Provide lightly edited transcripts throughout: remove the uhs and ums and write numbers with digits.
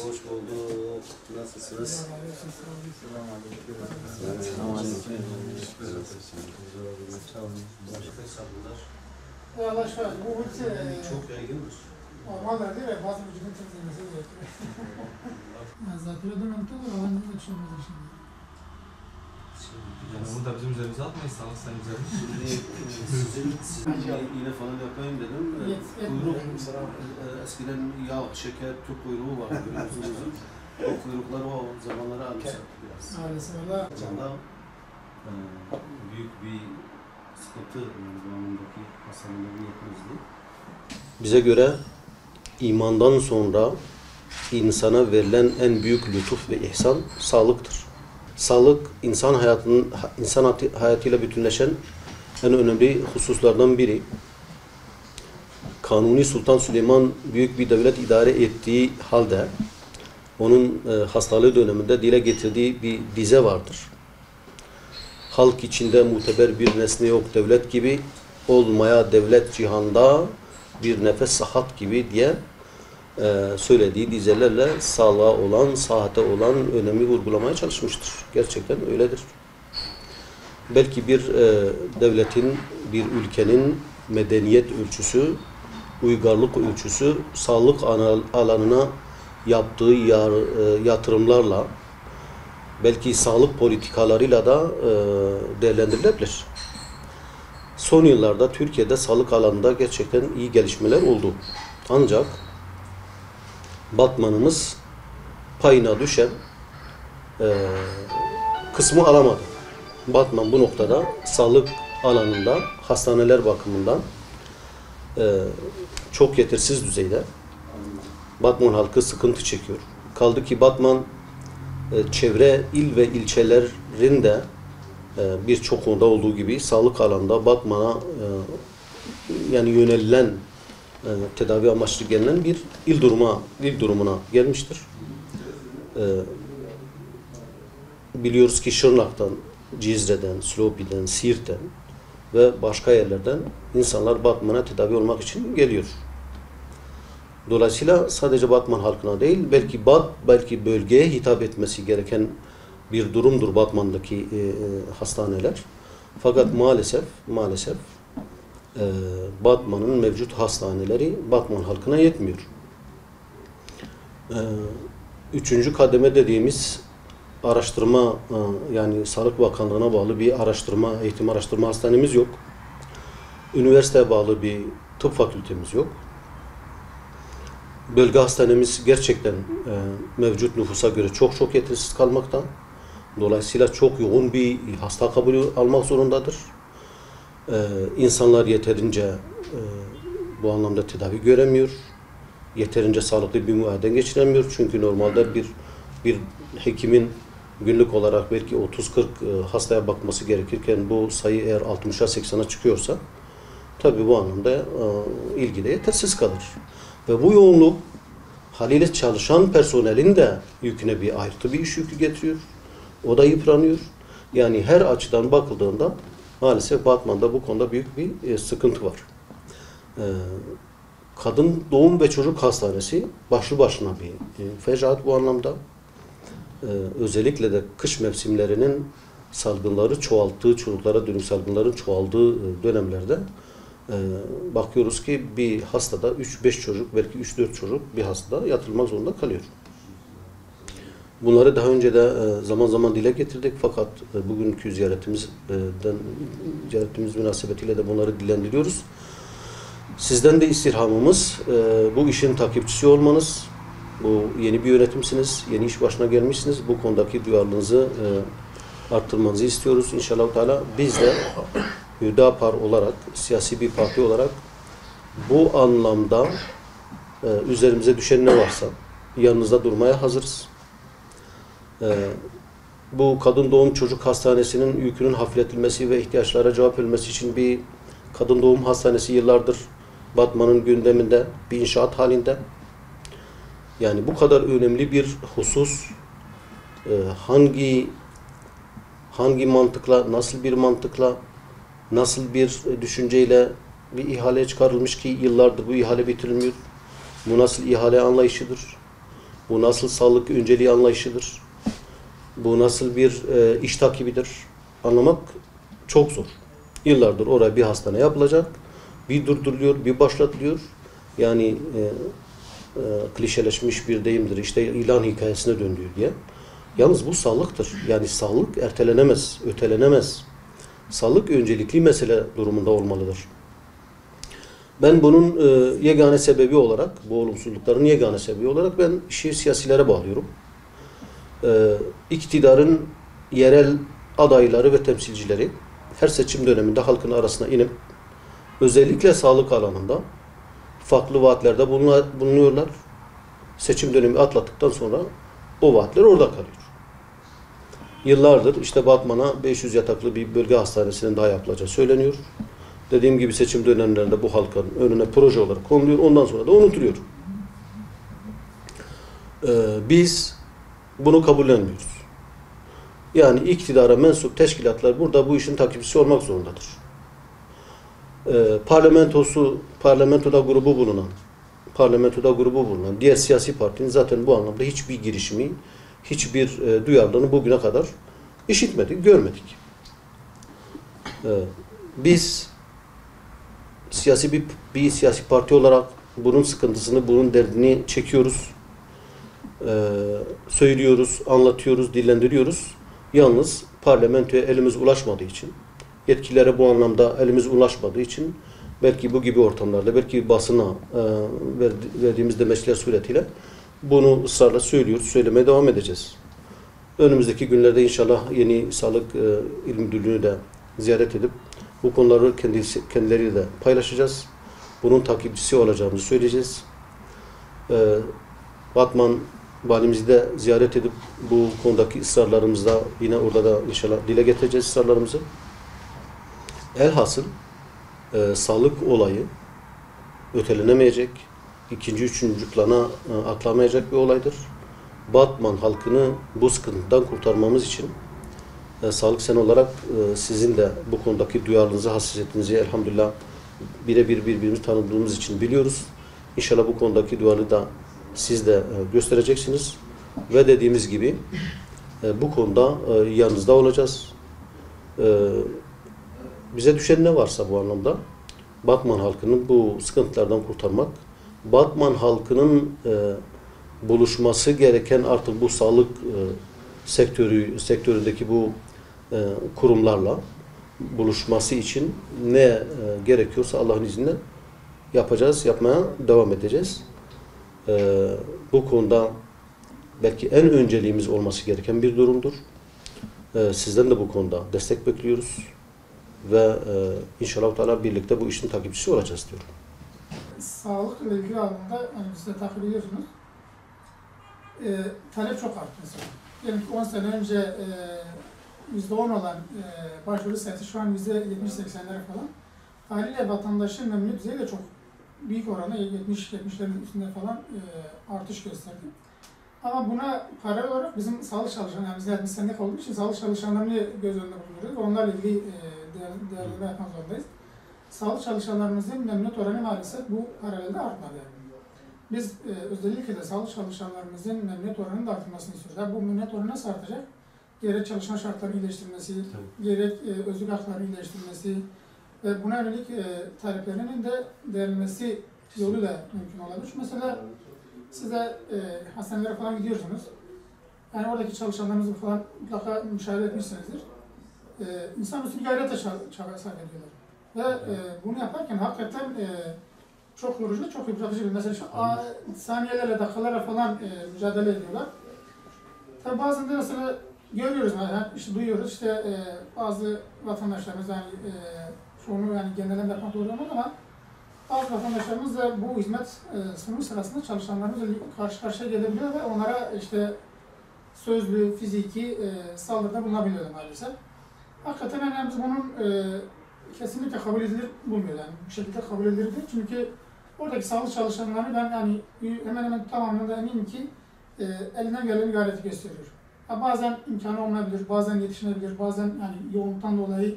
Hoş bulduk. Nasılsınız? Başka hesaplar Allah aşkına bu ulti çok yaygındır. normaldir değil mi? Bazı vücudun temizlemesi gerekiyor. Zatürre dönemde de olanın da çıkmaz şimdi. Yani bunu da bizim üzerimize atmayız, sağlık sen üzerine. Şimdi sizin yine falan yapayım dedim. Kuyruk, eskiden yağ, şeker, tüp kuyruğu var biliyorsunuz. O kuyruklar o zamanlara anımsattı biraz. Maalesef öyle. Canda büyük bir sıkıntı bu anlamdaki hastanelerin yetmezliği. Bize göre imandan sonra insana verilen en büyük lütuf ve ihsan sağlıktır. Sağlık insan hayatıyla bütünleşen en önemli hususlardan biri. Kanuni Sultan Süleyman büyük bir devlet idare ettiği halde onun hastalığı döneminde dile getirdiği bir dize vardır. Halk içinde muteber bir nesne yok devlet gibi, olmaya devlet cihanda bir nefes sıhhat gibi diye söylediği dizelerle sağlığa olan, sıhhate olan önemi vurgulamaya çalışmıştır. Gerçekten öyledir. Belki bir devletin, bir ülkenin medeniyet ölçüsü, uygarlık ölçüsü, sağlık alanına yaptığı yatırımlarla, belki sağlık politikalarıyla da değerlendirilebilir. Son yıllarda Türkiye'de sağlık alanında gerçekten iyi gelişmeler oldu. Ancak Batman'ımız payına düşen kısmı alamadı. Batman bu noktada sağlık alanında, hastaneler bakımından çok yetersiz düzeyde. Batman halkı sıkıntı çekiyor. Kaldı ki Batman çevre il ve ilçelerin de birçok konuda olduğu gibi sağlık alanında Batman'a yani yönelilen tedavi amaçlı gelinen bir il durumuna gelmiştir. Biliyoruz ki Şırnak'tan, Cizre'den, Silopi'den, Siirt'ten ve başka yerlerden insanlar Batman'a tedavi olmak için geliyor. Dolayısıyla sadece Batman halkına değil, belki bölgeye hitap etmesi gereken bir durumdur Batman'daki hastaneler. Fakat maalesef Batman'ın mevcut hastaneleri Batman halkına yetmiyor. Üçüncü kademe dediğimiz araştırma, yani Sağlık Bakanlığı'na bağlı bir eğitim araştırma hastanemiz yok. Üniversiteye bağlı bir tıp fakültemiz yok. Bölge hastanemiz gerçekten mevcut nüfusa göre çok yetersiz kalmakta. Dolayısıyla çok yoğun bir hasta kabulü almak zorundadır. İnsanlar yeterince bu anlamda tedavi göremiyor. Yeterince sağlıklı bir muayene geçiremiyor. Çünkü normalde bir hekimin günlük olarak belki 30-40 hastaya bakması gerekirken bu sayı eğer 60'a 80'a çıkıyorsa tabii bu anlamda ilgide yetersiz kalır. Ve bu yoğunluk haliyle çalışan personelin de yüküne bir ayrıtı bir iş yükü getiriyor. O da yıpranıyor. Yani her açıdan bakıldığında maalesef Batman'da bu konuda büyük bir sıkıntı var. Kadın Doğum ve Çocuk Hastanesi başlı başına bir fecaat bu anlamda. Özellikle de kış mevsimlerinin salgınları çoğalttığı, çocuklara dönük salgınların çoğaldığı dönemlerde bakıyoruz ki bir hastada 3-5 çocuk, belki 3-4 çocuk bir hastada yatırılmak zorunda kalıyor. Bunları daha önce de zaman zaman dile getirdik fakat bugünkü ziyaretimiz münasebetiyle de bunları dillendiriyoruz. Sizden de istirhamımız bu işin takipçisi olmanız. Bu yeni bir yönetimsiniz, yeni iş başına gelmişsiniz. Bu konudaki duyarlılığınızı arttırmanızı istiyoruz inşallah Teala. Biz de Hüdapar olarak, siyasi bir parti olarak bu anlamda üzerimize düşen ne varsa yanınızda durmaya hazırız. Bu Kadın Doğum Çocuk Hastanesi'nin yükünün hafifletilmesi ve ihtiyaçlara cevap verilmesi için bir kadın doğum hastanesi yıllardır Batman'ın gündeminde, bir inşaat halinde. Yani bu kadar önemli bir husus hangi mantıkla, nasıl bir mantıkla, nasıl bir düşünceyle bir ihale çıkarılmış ki yıllardır bu ihale bitirilmiyor. Bu nasıl ihale anlayışıdır? Bu nasıl sağlık önceliği anlayışıdır? Bu nasıl bir iş takibidir? Anlamak çok zor. Yıllardır oraya bir hastane yapılacak, bir durduruluyor, bir başlatılıyor. Yani klişeleşmiş bir deyimdir. İşte ilan hikayesine döndüğü diye. Yalnız bu sağlıktır. Yani sağlık ertelenemez, ötelenemez. Sağlık öncelikli mesele durumunda olmalıdır. Ben bunun yegane sebebi olarak, bu olumsuzlukların yegane sebebi olarak ben işi siyasilere bağlıyorum. İktidarın yerel adayları ve temsilcileri her seçim döneminde halkın arasına inip özellikle sağlık alanında farklı vaatlerde bulunuyorlar. Seçim dönemi atlattıktan sonra o vaatler orada kalıyor. Yıllardır işte Batman'a 500 yataklı bir bölge hastanesinin daha yapılacağı söyleniyor. Dediğim gibi seçim dönemlerinde bu halkın önüne proje olarak konuluyor. Ondan sonra da unutuluyor. Biz bunu kabullenmiyoruz. Yani iktidara mensup teşkilatlar burada bu işin takipçisi olmak zorundadır. Parlamentoda grubu bulunan diğer siyasi partinin zaten bu anlamda hiçbir girişimi, hiçbir duyarlılığını bugüne kadar işitmedik, görmedik. Biz bir siyasi parti olarak bunun sıkıntısını, bunun derdini çekiyoruz, söylüyoruz, anlatıyoruz, dillendiriyoruz. Yalnız parlamentoya elimiz ulaşmadığı için, yetkililere bu anlamda elimiz ulaşmadığı için belki bu gibi ortamlarda, belki basına verdiğimiz demeçler suretiyle bunu ısrarla söylüyoruz, söylemeye devam edeceğiz. Önümüzdeki günlerde inşallah yeni Sağlık İl Müdürlüğü'nü de ziyaret edip bu konuları kendileriyle de paylaşacağız. Bunun takipçisi olacağımızı söyleyeceğiz. Batman valimizi de ziyaret edip bu konudaki ısrarlarımızda yine orada da inşallah dile getireceğiz ısrarlarımızı. Elhasıl sağlık olayı ötelenemeyecek, ikinci, üçüncü plana atlamayacak bir olaydır. Batman halkını bu sıkıntıdan kurtarmamız için Sağlık Sen olarak sizin de bu konudaki duyarlılığınızı, hassasiyetinizi elhamdülillah birebir birbirimizi tanıdığımız için biliyoruz. İnşallah bu konudaki duyarlılığı da siz de göstereceksiniz. Ve dediğimiz gibi bu konuda yanınızda olacağız. Bize düşen ne varsa bu anlamda Batman halkının bu sıkıntılardan kurtarmak, Batman halkının buluşması gereken artık bu sağlık sektöründeki bu kurumlarla buluşması için ne gerekiyorsa Allah'ın izniyle yapacağız, yapmaya devam edeceğiz. Bu konuda belki en önceliğimiz olması gereken bir durumdur. Sizden de bu konuda destek bekliyoruz ve inşallah Teala birlikte bu işin takipçisi olacağız diyorum. Sağlıkla ilgili alanında hani siz de takip ediyorsunuz. Talep çok arttı mesela. Yani 10 sene önce %10 olan başvuru sayısı şu an %70-80'lere falan. Haliyle vatandaşın memnuniyet düzeyi de çok büyük oranda 70-70'lerin üstünde falan artış gösterdi. Ama buna paralel olarak bizim sağlık çalışanları, yani biz 70 senelik olduğu için sağlık çalışanlarını göz önünde bulunduruyoruz. Onlarla ilgili değerlendirme yapmak zorundayız. Sağlık çalışanlarımızın memnuniyet oranı maalesef bu paralelde artmadı. Biz özellikle de sağlık çalışanlarımızın memnuniyet oranının da artmasını istiyoruz. Yani bu memnuniyet oranı nasıl artacak? Gerek çalışma şartlarının iyileştirilmesi, gerek özlük haklarının iyileştirilmesi ve buna yönelik taleplerinin de değerlenmesi yoluyla mümkün olabilir. Mesela size hastanelere falan gidiyorsunuz. Yani oradaki çalışanlarınızı falan mutlaka müşahede etmişsinizdir. İnsanüstü bir gayretle çaba sarf ediyorlar. Ve bunu yaparken hakikaten çok yorucu, çok yıpratıcı bir mesela şu saniyelerle, dakikalarla falan mücadele ediyorlar. Tabi bazen de mesela görüyoruz, yani işte duyuyoruz işte bazı vatandaşlarımız yani çoğunu yani genelleme yapmak doğru olmaz ama bazı vatandaşlarımız da bu hizmet sunumu sırasında çalışanlarımızla karşı karşıya gelebiliyor ve onlara işte sözlü, fiziki saldırıda bulunabiliyor maalesef. Hakikaten yani biz bunun kesinlikle kabul edilir bulmuyor yani bu şekilde kabul edilir değil. Çünkü oradaki sağlık çalışanları ben yani hemen hemen tamamında eminim ki elinden gelen gayreti gösteriyor. Bazen imkanı olmayabilir, bazen yetişmeyebilir, bazen yani yoğunluktan dolayı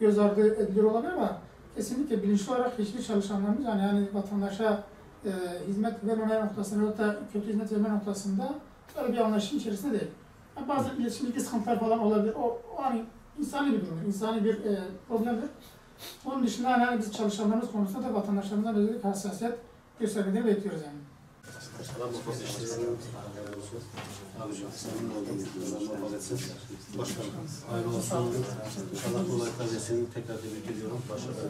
göz ardı edilir olabilir ama kesinlikle bilinçli olarak hiçbir çalışanlarımız yani vatandaşa hizmet vermeme noktasında ya da kötü hizmet verme noktasında böyle bir anlaşım içerisinde değil. Yani bazı iletişimdeki sıkıntılar falan olabilir. O hani insani bir durumdur, insani bir problemdir. Onun dışında hani biz çalışanlarımız konusunda da vatandaşlarımızdan özellikle hassasiyet göstermelerini bekliyoruz yani. Başkanım, hayırlı olsun. İnşallah kolaylıklar versin. Tekrar tebrik ediyorum. Başarılar.